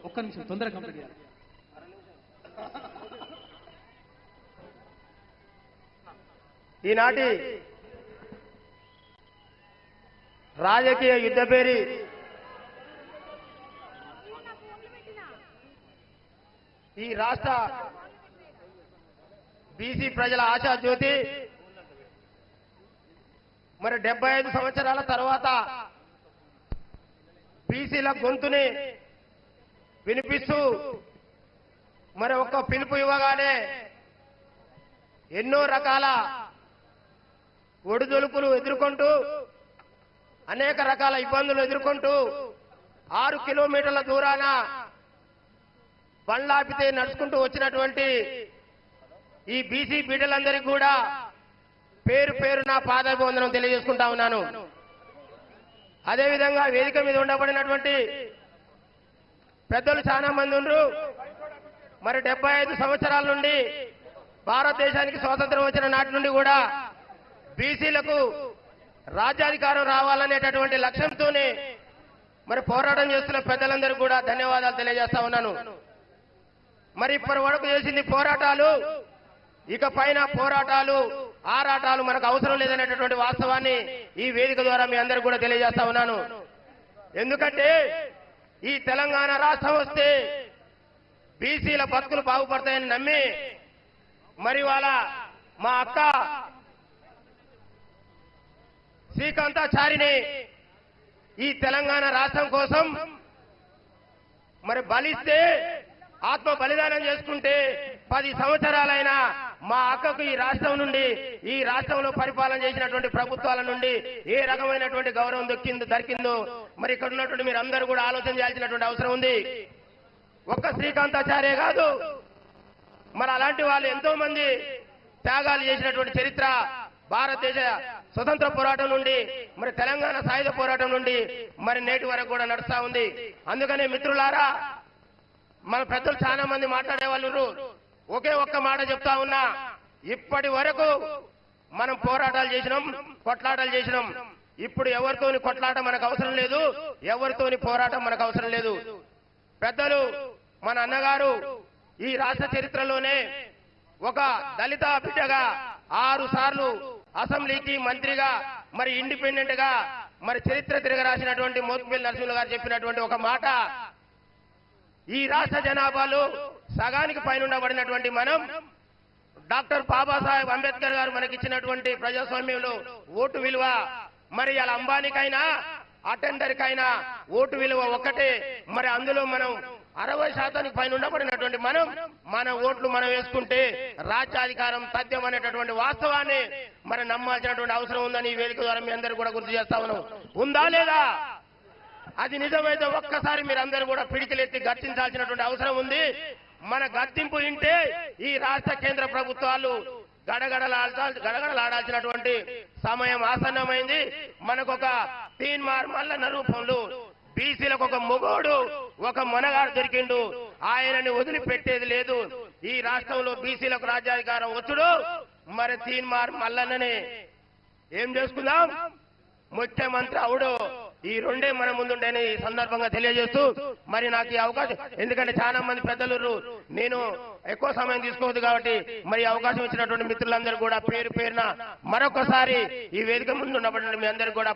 ఒక్క నిమిషం తొందరగా కంప్లీట్ చేయాలి. ఈనాటి రాజకీయ యుద్ధ పేరి ఈ రాష్ట్ర బీసీ ప్రజల ఆశా జ్యోతి మరి 75 సంవత్సరాల తర్వాత బీసీల గొంతుని వినిపిస్తూ మరి ఒక్క పిలుపు ఇవ్వగానే ఎన్నో రకాల ఒడిదొలుకులు ఎదుర్కొంటూ అనేక రకాల ఇబ్బందులు ఎదుర్కొంటూ 6 కిలోమీటర్ల దూరాన బండ్లాపితే నడుచుకుంటూ వచ్చినటువంటి ఈ బీసీ బిడ్డలందరికీ కూడా పేరు పేరున పాదాభివందనం తెలియజేసుకుంటా ఉన్నాను. అదేవిధంగా వేదిక మీద ఉండబడినటువంటి పెద్దలు చాలా మంది ఉన్నారు. మరి 75 సంవత్సరాల నుండి భారతదేశానికి స్వాతంత్రం వచ్చిన నాటి నుండి కూడా బీసీలకు రాజ్యాధికారం రావాలనేటటువంటి లక్ష్యంతోనే మరి పోరాటం చేస్తున్న పెద్దలందరూ కూడా ధన్యవాదాలు తెలియజేస్తా ఉన్నాను. మరి ఇప్పటి వరకు చేసింది పోరాటాలు, ఇక పైన పోరాటాలు ఆరాటాలు మనకు అవసరం లేదనేటటువంటి వాస్తవాన్ని ఈ వేదిక ద్వారా మీ అందరూ కూడా తెలియజేస్తా ఉన్నాను. ఎందుకంటే ఈ తెలంగాణ రాష్ట్రం వస్తే బీసీల బతుకులు బాగుపడతాయని నమ్మి మరి వాళ్ళ మా అక్క శ్రీకాంతాచారిని ఈ తెలంగాణ రాష్ట్రం కోసం మరి బలిస్తే ఆత్మ బలిదానం చేసుకుంటే 10 సంవత్సరాలైనా మా అక్కకు ఈ రాష్ట్రం నుండి ఈ రాష్ట్రంలో పరిపాలన చేసినటువంటి ప్రభుత్వాల నుండి ఏ రకమైనటువంటి గౌరవం దక్కిందో మరి ఇక్కడ ఉన్నటువంటి మీరు అందరూ కూడా ఆలోచన చేయాల్సినటువంటి అవసరం ఉంది. ఒక్క శ్రీకాంతాచార్య కాదు, మరి అలాంటి వాళ్ళు ఎంతో మంది త్యాగాలు చేసినటువంటి చరిత్ర భారతదేశ స్వతంత్ర పోరాటం నుండి మరి తెలంగాణ సాయుధ పోరాటం నుండి మరి నేటి వరకు కూడా నడుస్తా ఉంది. అందుకనే మిత్రులారా, మన పెద్దలు చాలా మంది మాట్లాడే వాళ్ళు ఒకే ఒక్క మాట చెప్తా ఉన్నా, ఇప్పటి వరకు మనం పోరాటాలు చేసినాం, కొట్లాటాలు చేసినాం. ఇప్పుడు ఎవరితోని కొట్లాట మనకు అవసరం లేదు, ఎవరితోని పోరాటం మనకు అవసరం లేదు. పెద్దలు మన అన్నగారు ఈ రాష్ట్ర చరిత్రలోనే ఒక దళిత బిడ్డగా 6 సార్లు అసెంబ్లీకి మంత్రిగా మరి ఇండిపెండెంట్ గా మరి చరిత్ర తిరగరాసినటువంటి మోత్కుపల్లి నరసింహులు గారు చెప్పినటువంటి ఒక మాట, ఈ రాష్ట్ర జనాభాలో సగానికి పైన ఉండబడినటువంటి మనం డాక్టర్ బాబాసాహెబ్ అంబేద్కర్ గారు మనకిచ్చినటువంటి ప్రజాస్వామ్యంలో ఓటు విలువ మరి అలా అంబానీకైనా అటెండర్కైనా ఓటు విలువ ఒక్కటే. మరి అందులో మనం 60% పైన ఉండబడినటువంటి మన ఓట్లు మనం వేసుకుంటే రాజ్యాధికారం తథ్యం అనేటటువంటి వాస్తవాన్ని మరి నమ్మాల్సినటువంటి అవసరం ఉందని ఈ వేదిక ద్వారా మీ అందరూ కూడా గుర్తు చేస్తా ఉన్నాం. ఉందా లేదా? అది నిజమైతే ఒక్కసారి మీరందరూ కూడా పిడికిలెత్తి గర్తించాల్సినటువంటి అవసరం ఉంది. మన గర్తింపు వింటే ఈ రాష్ట్ర కేంద్ర ప్రభుత్వాలు గడగడలాడాల్సినటువంటి సమయం ఆసన్నమైంది. మనకొక తీన్మార్ మల్లన్న రూపంలో బీసీలకు ఒక మొగోడు ఒక మొనగాడు దొరికిండు, ఆయనని వదిలిపెట్టేది లేదు. ఈ రాష్ట్రంలో బీసీలకు రాజ్యాధికారం వచ్చుడు మరి తీన్మార్ మల్లన్నని ఏం చేసుకుందాం, ముఖ్యమంత్రి అవుడు. ఈ రెండే మన ముందుండేని ఈ సందర్భంగా తెలియజేస్తూ మరి నాకు ఈ అవకాశం, ఎందుకంటే చాలా మంది పెద్దలు నేను ఎక్కువ సమయం తీసుకోవద్దు కాబట్టి మరి అవకాశం ఇచ్చినటువంటి మిత్రులందరూ కూడా పేరు పేరున మరొకసారి ఈ వేదిక ముందు ఉన్నప్పుడు మీ అందరూ కూడా